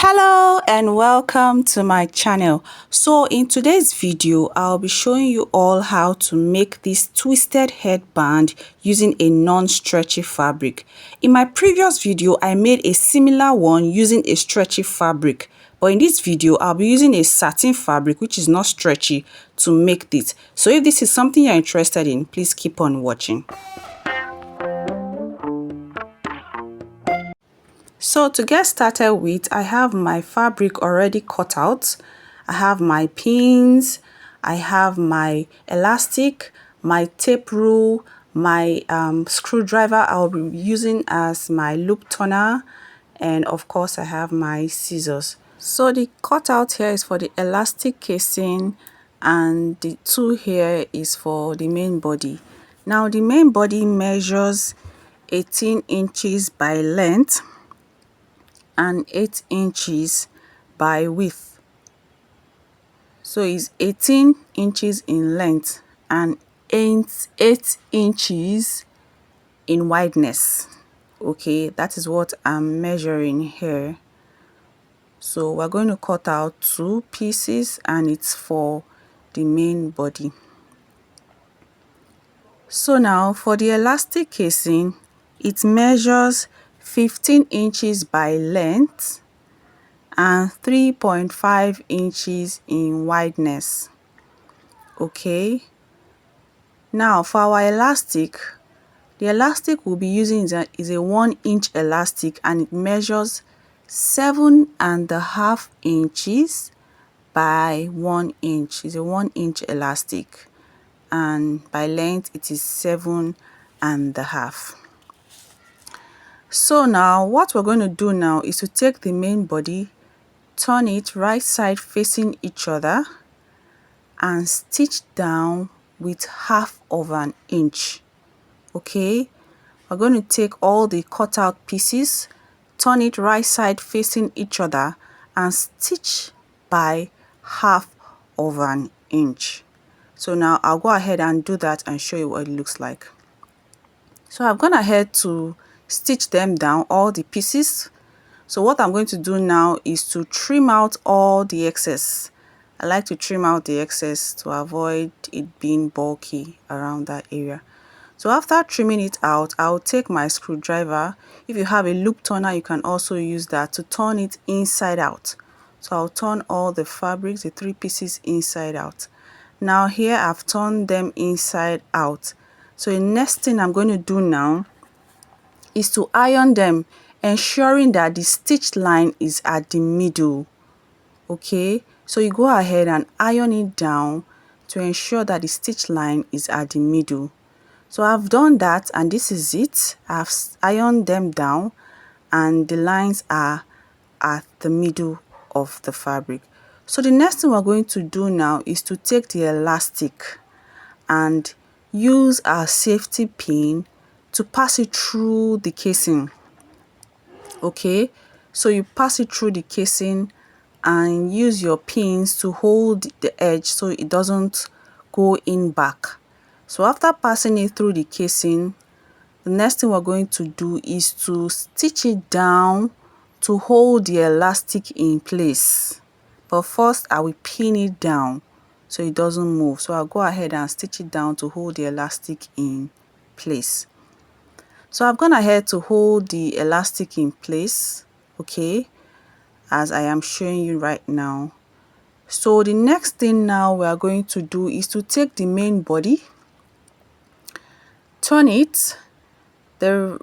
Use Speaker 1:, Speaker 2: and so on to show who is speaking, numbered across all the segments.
Speaker 1: Hello and welcome to my channel. So in today's video I'll be showing you all how to make this twisted headband using a non-stretchy fabric. In my previous video I made a similar one using a stretchy fabric, but in this video I'll be using a satin fabric which is not stretchy to make this. So if this is something you're interested in, please keep on watching. So to get started with, I have my fabric already cut out. I have my pins, I have my elastic, my tape rule, my screwdriver I'll be using as my loop turner, and of course I have my scissors. So the cutout here is for the elastic casing and the two here is for the main body. Now the main body measures 18 inches by length and 8 inches by width. So it's 18 inches in length and 8 inches in wideness. Okay, that is what I'm measuring here. So we're going to cut out two pieces and it's for the main body. So now for the elastic casing, it measures 15 inches by length and 3.5 inches in wideness. Okay, now for our elastic, the elastic we'll be using is a 1-inch elastic and it measures 7.5 inches by 1 inch. It's a 1-inch elastic and by length it is 7.5. So now what we're going to do now is to take the main body, turn it right side facing each other and stitch down with 1/2 inch. Okay, we're going to take all the cut out pieces, turn it right side facing each other and stitch by 1/2 inch. So now I'll go ahead and do that and show you what it looks like. So I've gone ahead to stitch them down, all the pieces. So what I'm going to do now is to trim out all the excess. I like to trim out the excess to avoid it being bulky around that area. So after trimming it out, I'll take my screwdriver. If you have a loop turner, you can also use that to turn it inside out. So I'll turn all the fabrics, the 3 pieces, inside out. Now here I've turned them inside out. So the next thing I'm going to do now is to iron them, ensuring that the stitch line is at the middle. Okay, so you go ahead and iron it down to ensure that the stitch line is at the middle. So I've done that and this is it. I've ironed them down and the lines are at the middle of the fabric. So the next thing we're going to do now is to take the elastic and use our safety pin to pass it through the casing. Okay, so you pass it through the casing and use your pins to hold the edge so it doesn't go in back. So after passing it through the casing, the next thing we're going to do is to stitch it down to hold the elastic in place. But first I will pin it down so it doesn't move. So I'll go ahead and stitch it down to hold the elastic in place. So I've gone ahead to hold the elastic in place, okay, as I am showing you right now. So the next thing now we are going to do is to take the main body, turn it, the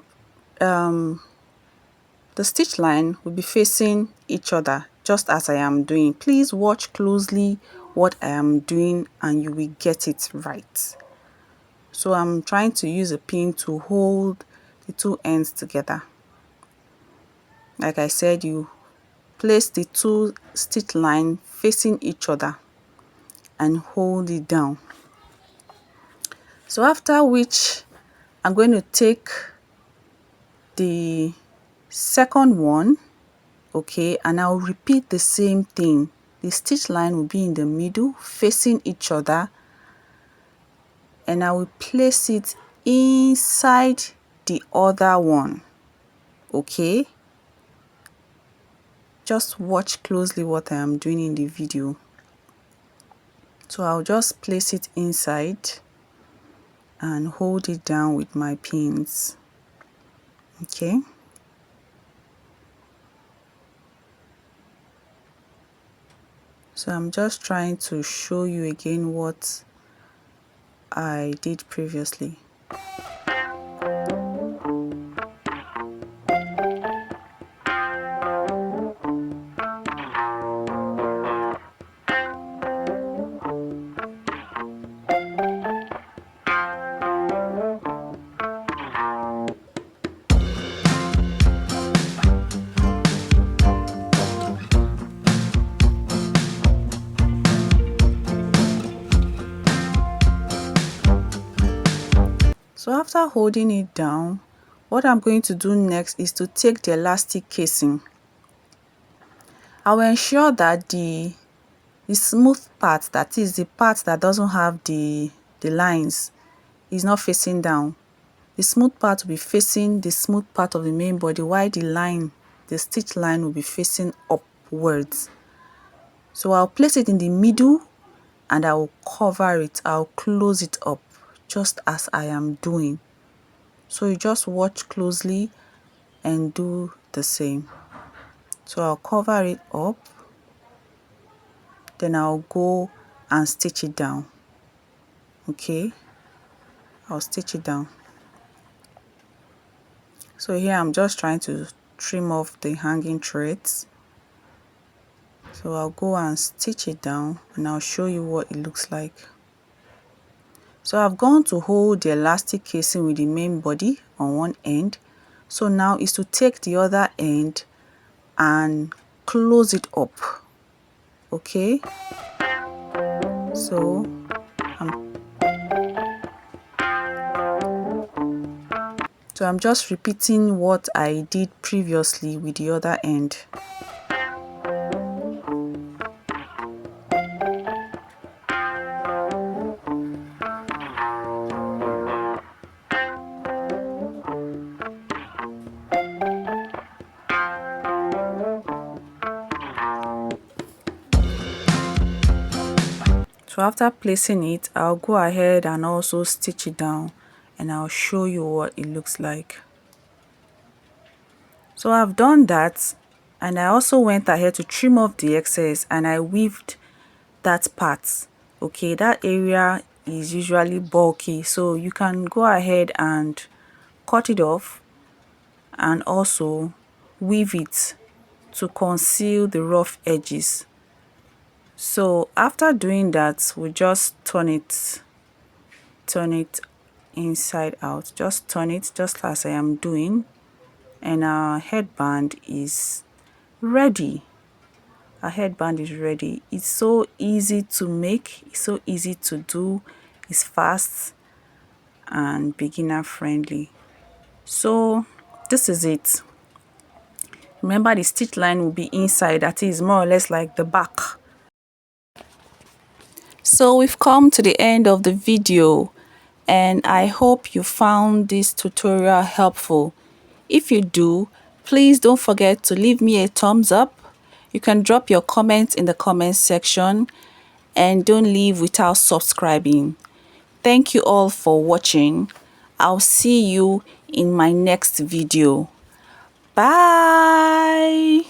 Speaker 1: stitch line will be facing each other just as I am doing. Please watch closely what I am doing and you will get it right. So I'm trying to use a pin to hold the two ends together. Like I said, you place the two stitch line facing each other and hold it down. So after which I'm going to take the second one, okay, and I'll repeat the same thing. The stitch line will be in the middle facing each other and I will place it inside the other one. Okay, just watch closely what I am doing in the video. So I'll just place it inside and hold it down with my pins. Okay. So I'm just trying to show you again what I did previously. So after holding it down, what I'm going to do next is to take the elastic casing. I will ensure that the smooth part, that is the part that doesn't have the lines, is not facing down. The smooth part will be facing the smooth part of the main body, while the stitch line will be facing upwards. So I'll place it in the middle and I will cover it. I'll close it up just as I am doing. So you just watch closely and do the same. So I'll cover it up, then I'll go and stitch it down. Okay, I'll stitch it down. So here I'm just trying to trim off the hanging threads. So I'll go and stitch it down and I'll show you what it looks like. So I've gone to hold the elastic casing with the main body on one end. So now is to take the other end and close it up. Okay, so I'm just repeating what I did previously with the other end. So after placing it, I'll go ahead and also stitch it down and I'll show you what it looks like. So I've done that, and I also went ahead to trim off the excess and I weaved that part. Okay, that area is usually bulky, so you can go ahead and cut it off and also weave it to conceal the rough edges. So after doing that, we just turn it inside out. Just turn it just as I am doing, and our headband is ready. Our headband is ready. It's so easy to make, it's so easy to do, it's fast and beginner friendly. So this is it. Remember, the stitch line will be inside, that is more or less like the back. So we've come to the end of the video, and I hope you found this tutorial helpful. If you do, please don't forget to leave me a thumbs up. You can drop your comments in the comment section, and don't leave without subscribing. Thank you all for watching. I'll see you in my next video. Bye.